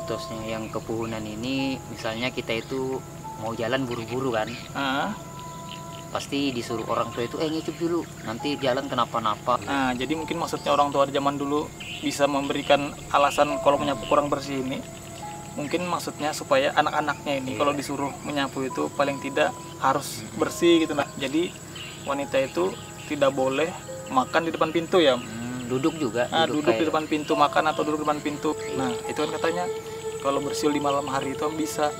mitosnya yang kepuhunan ini, misalnya kita itu mau jalan buru-buru kan, pasti disuruh orang tua itu ngicip dulu, nanti jalan kenapa-napa. Nah, jadi mungkin maksudnya orang tua di zaman dulu bisa memberikan alasan kalau menyapu kurang bersih ini, mungkin maksudnya supaya anak-anaknya ini kalau disuruh menyapu itu paling tidak harus bersih gitu. Nah, jadi wanita itu tidak boleh makan di depan pintu ya. Duduk juga. Duduk di depan pintu makan atau duduk di depan pintu. Nah, itu kan katanya kalau bersiul di malam hari itu bisa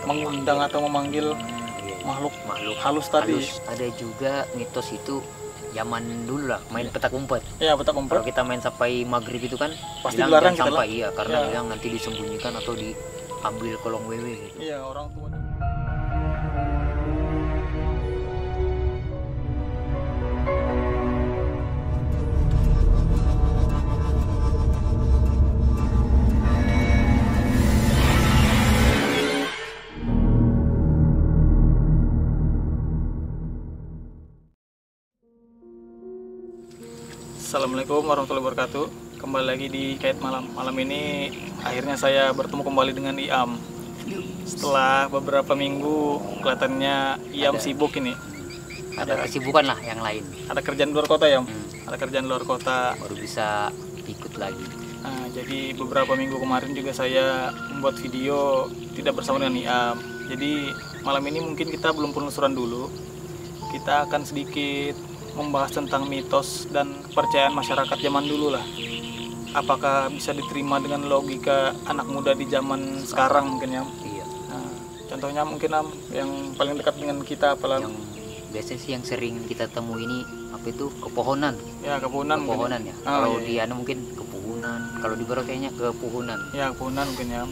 mengundang atau memanggil makhluk halus tadi. Ada juga mitos itu zaman dulu lah, main petak umpet. Iya, petak umpet. Kalau kita main sampai maghrib itu kan pasti bilang dilarang jangan sampai, gitu iya, karena bilang nanti disembunyikan atau diambil kolong wewe gitu. Iya, orang tua. Assalamualaikum warahmatullahi wabarakatuh. Kembali lagi di Kait Malam. Malam ini akhirnya saya bertemu kembali dengan Iam. Setelah beberapa minggu kelihatannya Iam sibuk ini. Ada kesibukan lah yang lain. Ada kerjaan luar kota ya? Ada kerjaan luar kota. Baru bisa ikut lagi. Nah, jadi beberapa minggu kemarin juga saya membuat video tidak bersama dengan Iam. Jadi malam ini mungkin kita belum penelusuran dulu. Kita akan sedikit membahas tentang mitos dan kepercayaan masyarakat zaman dulu lah. Apakah bisa diterima dengan logika anak muda di zaman sekarang mungkin ya? Iya. Nah, contohnya mungkin yang paling dekat dengan kita apalah? Yang biasanya sih yang sering kita temui ini apa itu kepohonan. Ya, kepohonan ya. Kalau di anu mungkin kepuhunan, kalau di Baro kayaknya kepuhunan. Ya, kepuhunan mungkin ya.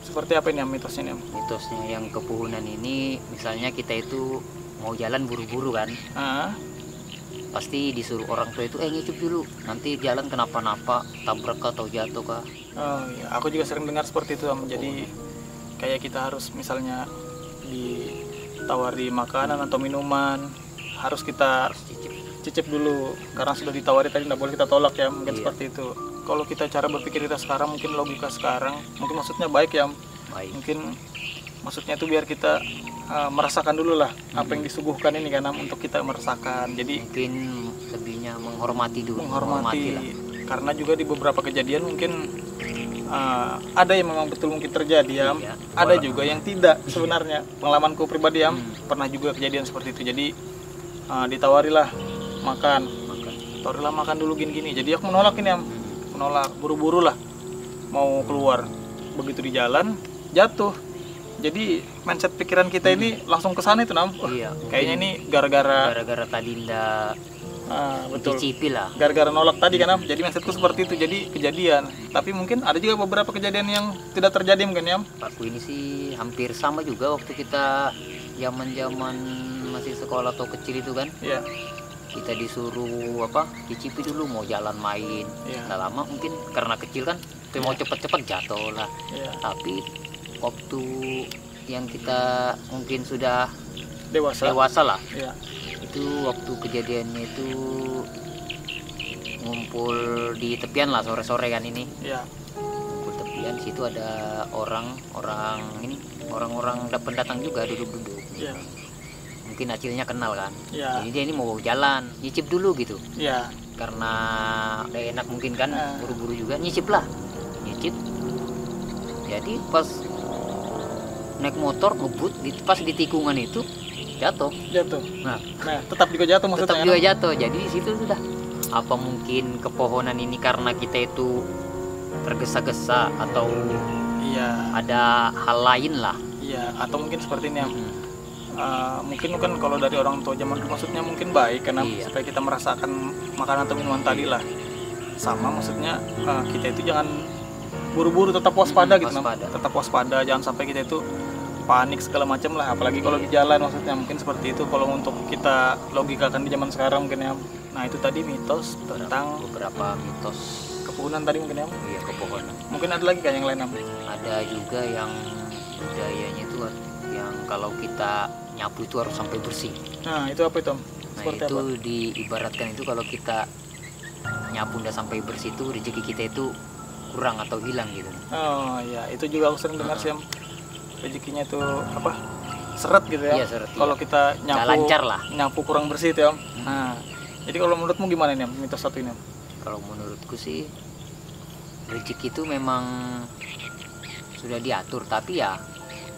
Seperti apa ini mitosnya nih? Mitosnya yang kepuhunan ini, misalnya kita itu mau jalan buru-buru kan. Pasti disuruh orang tua itu ngicip dulu, nanti jalan kenapa-napa, tabrak atau jatuh kah. Oh iya, aku juga sering dengar seperti itu. Jadi kayak kita harus misalnya ditawari makanan atau minuman, harus kita cicip dulu, karena sudah ditawari tadi tidak boleh kita tolak ya, mungkin seperti itu. Kalau kita cara berpikir kita sekarang, mungkin logika sekarang, mungkin maksudnya baik ya. Mungkin maksudnya itu biar kita merasakan dulu lah apa yang disuguhkan ini kan, untuk kita merasakan. Jadi mungkin lebihnya menghormati dulu. Menghormati lah. Karena juga di beberapa kejadian mungkin ada yang memang betul mungkin terjadi ya. Iya, ada juga yang tidak sebenarnya. Pengalamanku pribadi ya, pernah juga kejadian seperti itu. Jadi ditawarilah makan dulu gini-gini. Jadi aku menolak ini ya, menolak buru-buru lah mau keluar. Begitu di jalan jatuh. Jadi mindset pikiran kita ini langsung ke sana itu Iya, kayaknya ini gara-gara tadi ndak betul. Dicipi lah. Gara-gara nolak tadi kan. Jadi mindsetku seperti itu, jadi kejadian. Tapi mungkin ada juga beberapa kejadian yang tidak terjadi mungkin ya. Aku ini sih hampir sama juga waktu kita zaman masih sekolah atau kecil itu kan. Iya. Kita disuruh dicipi dulu mau jalan main. Nggak lama mungkin karena kecil kan, mau cepet-cepet jatuh lah. Tapi waktu yang kita mungkin sudah dewasa lah, itu waktu kejadiannya itu ngumpul di tepian lah sore-sore kan ini. Ngumpul tepian, situ ada orang-orang pendatang juga duduk-duduk. Mungkin hasilnya kenal kan. Jadi dia ini mau jalan, nyicip dulu gitu. Karena udah enak mungkin kan, buru-buru juga nyicip. Jadi pas naik motor ngebut pas di tikungan itu jatuh. Nah tetap juga jatuh maksudnya. Tetap juga jatuh. Jadi di situ sudah, apa mungkin kepohonan ini karena kita itu tergesa-gesa atau ada hal lain lah. Atau mungkin seperti ini ya. Mungkin kan kalau dari orang tua zaman dulu maksudnya mungkin baik karena supaya kita merasakan makanan atau minuman tadi lah. Sama maksudnya kita itu jangan buru-buru, tetap waspada gitu. Tetap waspada, jangan sampai kita itu panik segala macam lah, apalagi kalau di jalan maksudnya. Mungkin seperti itu kalau untuk kita logikakan di zaman sekarang mungkin ya. Nah itu tadi mitos tentang beberapa mitos kepuhunan tadi mungkin ya. Iya, kepohonan. Mungkin ada lagi kan yang lain Ada juga yang budayanya itu yang kalau kita nyapu itu harus sampai bersih. Nah itu apa itu? Seperti itu apa? Diibaratkan itu kalau kita nyapu udah sampai bersih itu rezeki kita itu kurang atau hilang gitu. Oh ya, itu juga aku sering dengar sih, rezekinya tuh apa, seret gitu ya. Iya, seret, kalau kita nggak lancar lah, nyapu kurang bersih tuh ya. Nah, jadi kalau menurutmu gimana nih mitos satu ini? Kalau menurutku sih rezeki itu memang sudah diatur, tapi ya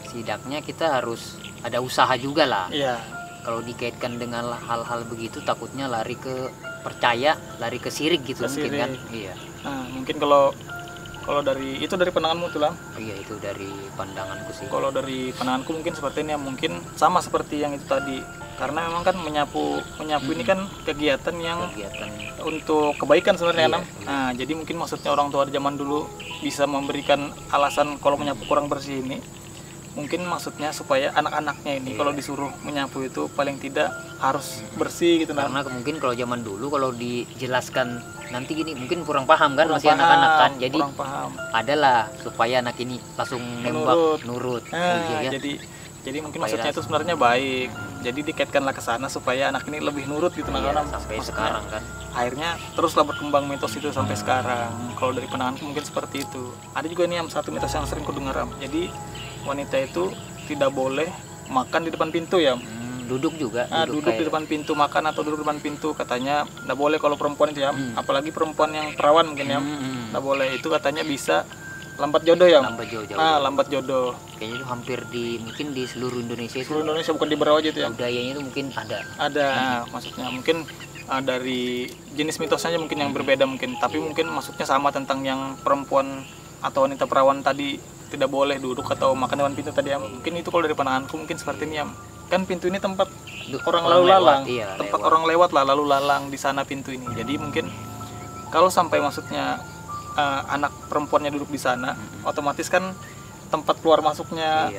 setidaknya kita harus ada usaha juga lah. Iya. Kalau dikaitkan dengan hal-hal begitu takutnya lari ke percaya, lari ke sirik gitu mungkin kan. Iya. Nah, mungkin kalau dari pandanganmu tuh lah. Iya, itu dari pandanganku sih. Kalau dari pandanganku mungkin seperti ini ya, mungkin sama seperti yang itu tadi. Karena memang kan menyapu ini kan kegiatan yang untuk kebaikan sebenarnya. Nah, jadi mungkin maksudnya orang tua zaman dulu bisa memberikan alasan kalau menyapu kurang bersih ini, mungkin maksudnya supaya anak-anaknya ini kalau disuruh menyapu itu paling tidak harus bersih gitu. Karena mungkin kalau zaman dulu kalau dijelaskan nanti gini mungkin kurang paham kan, masih anak-anak kan, jadi adalah supaya anak ini langsung nembak nurut. Jadi mungkin maksudnya itu sebenarnya baik. Jadi dikaitkanlah ke sana supaya anak ini lebih nurut gitu. Sampai sekarang kan. Akhirnya teruslah berkembang mitos itu sampai sekarang. Kalau dari pandanganku mungkin seperti itu. Ada juga nih satu mitos yang sering kudengar. Jadi wanita itu tidak boleh makan di depan pintu ya. Duduk juga. Duduk di depan pintu makan atau duduk di depan pintu katanya tidak boleh kalau perempuan itu ya. Apalagi perempuan yang perawan mungkin ya. Tidak boleh, itu katanya bisa lambat jodoh ya. Lambat jodoh. Kayaknya itu hampir mungkin di seluruh Indonesia itu. Seluruh Indonesia, bukan di Berau aja itu ya. Budayanya itu mungkin ada. Maksudnya mungkin dari jenis mitosnya mungkin yang berbeda mungkin, tapi mungkin maksudnya sama tentang yang perempuan atau wanita perawan tadi tidak boleh duduk atau makan depan pintu tadi ya. Mungkin itu kalau dari pandanganku mungkin seperti ini ya. Kan pintu ini tempat orang lalu lalang, orang lewat lah lalu lalang di sana pintu ini. Jadi mungkin kalau sampai maksudnya anak perempuannya duduk di sana, otomatis kan tempat keluar masuknya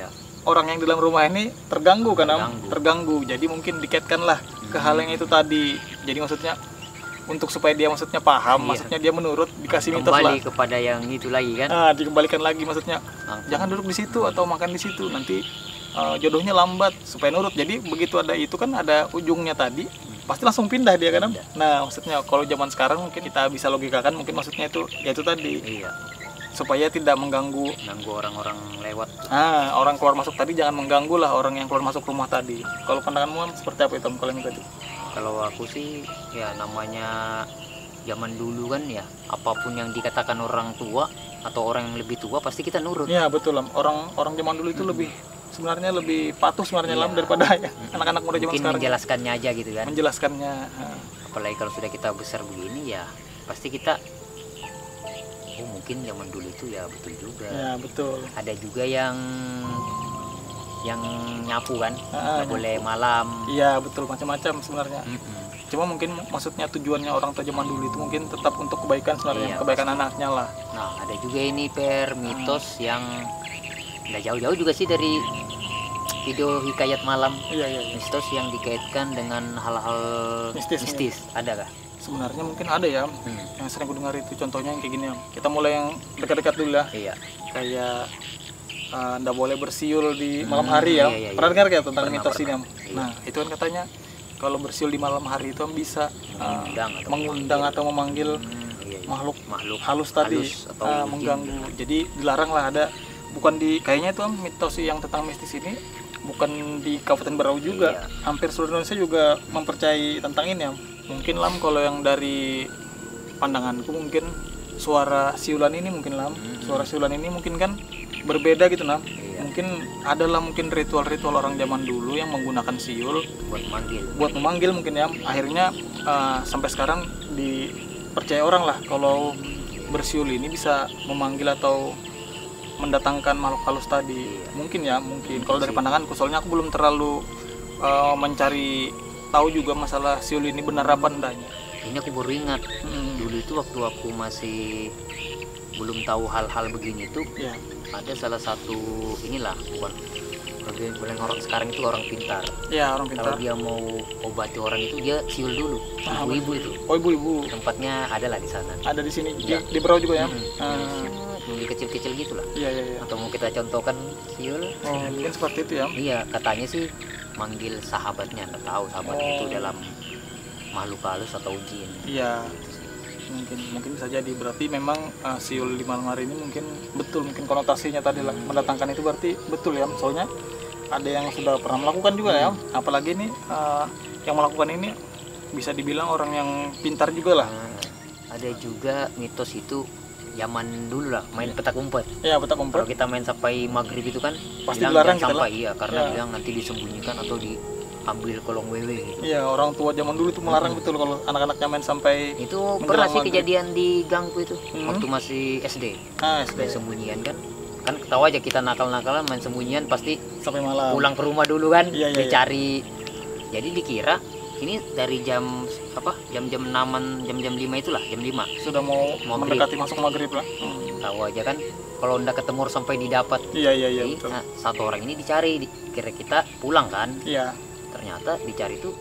orang yang di dalam rumah ini terganggu kan, terganggu. Jadi mungkin dikaitkanlah ke hal yang itu tadi. Jadi maksudnya untuk supaya dia maksudnya paham, maksudnya dia menurut, dikasih mitos lah. Kembali kepada yang itu lagi kan. Dikembalikan lagi maksudnya. Jangan duduk di situ atau makan di situ, nanti jodohnya lambat, supaya nurut. Jadi begitu ada itu kan ada ujungnya tadi, pasti langsung pindah dia kan. Nah, maksudnya kalau zaman sekarang mungkin kita bisa logikakan mungkin maksudnya itu ya itu tadi. Supaya tidak mengganggu orang-orang lewat. Orang keluar masuk tadi jangan mengganggu lah orang yang keluar masuk rumah tadi. Kalau pandanganmu seperti apa itu kalau yang tadi? Kalau aku sih ya namanya zaman dulu kan ya, apapun yang dikatakan orang tua atau orang yang lebih tua pasti kita nurut. Iya betul lah. Orang zaman dulu itu sebenarnya lebih patuh sebenarnya daripada anak-anak muda zaman sekarang. Menjelaskannya aja gitu kan. Menjelaskannya. Apalagi kalau sudah kita besar begini ya pasti kita mungkin zaman dulu itu ya betul juga. Ya betul. Ada juga yang nyapu kan, nggak boleh malam. Iya betul, macam-macam sebenarnya. Cuma mungkin maksudnya tujuannya orang tua zaman dulu itu mungkin tetap untuk kebaikan sebenarnya, kebaikan anaknya lah. Nah ada juga ini mitos yang nggak jauh-jauh juga sih dari video Hikayat Malam. Mitos yang dikaitkan dengan hal-hal mistis. Ada kah? Sebenarnya mungkin ada ya, yang sering aku dengar itu contohnya yang kayak gini ya. Kita mulai yang dekat-dekat dulu lah. Kayak nggak boleh bersiul di malam hari ya. Pernah dengar kayak tentang mitos ini? Nah itu kan katanya kalau bersiul di malam hari itu bisa mengundang atau memanggil makhluk halus tadi, mengganggu. Jadi dilarang lah ada. Bukan kayaknya itu mitos yang tentang mistis ini bukan di Kabupaten Berau juga, hampir seluruh Indonesia juga mempercayai tentang ini ya. Mungkin kalau yang dari pandanganku mungkin suara siulan ini mungkin suara siulan ini mungkin kan berbeda gitu mungkin adalah mungkin ritual-ritual orang zaman dulu yang menggunakan siul buat memanggil mungkin ya. Akhirnya sampai sekarang dipercaya orang lah kalau bersiul ini bisa memanggil atau mendatangkan makhluk halus tadi. Mungkin kalau dari pandanganku, soalnya aku belum terlalu mencari tahu juga masalah siul ini benar apa endahnya. Ini aku baru ingat dulu itu waktu aku masih belum tahu hal-hal begini tuh ada salah satu bukan orang sekarang itu orang pintar. Orang pintar. Kalau dia mau obati orang itu dia siul dulu. Ibu-ibu itu. Ibu-ibu. Tempatnya ada lah di sana. Ada di sini di Berau juga ya. Mungkin kecil-kecil gitulah. Iya. Atau mau kita contohkan siul? Mungkin seperti itu ya. Iya, katanya sih manggil sahabatnya, nggak tahu sahabatnya itu dalam makhluk halus atau jin. Iya. Mungkin bisa jadi berarti memang si Uli di malam hari ini mungkin betul, mungkin konotasinya tadi lah mendatangkan itu berarti betul ya, soalnya ada yang sudah pernah melakukan juga ya, apalagi nih yang melakukan ini bisa dibilang orang yang pintar juga lah. Ada juga mitos itu zaman dulu lah main petak umpet. Ya, petak umpet. Kalau kita main sampai maghrib itu kan pasti bilang dilarang sampai iya, karena bilang nanti disembunyikan atau diambil kolong wewe gitu. Iya, orang tua zaman dulu itu melarang betul kalau anak-anaknya main sampai itu pernah sih kejadian di gangku itu waktu masih SD. SD. Main sembunyian kan tahu aja kita nakal-nakalan main sembunyian pasti sampai malam. Pulang ke rumah dulu kan, dicari. Jadi dikira ini dari jam jam-jam 6-an, jam-jam 5 itulah, jam 5 sudah mau mendekati masuk maghrib lah. Tahu aja kan kalau ndak ketemu sampai didapat. Iya betul. Nah, satu orang ini dicari, kira kita pulang kan. Iya. Ternyata dicari tuh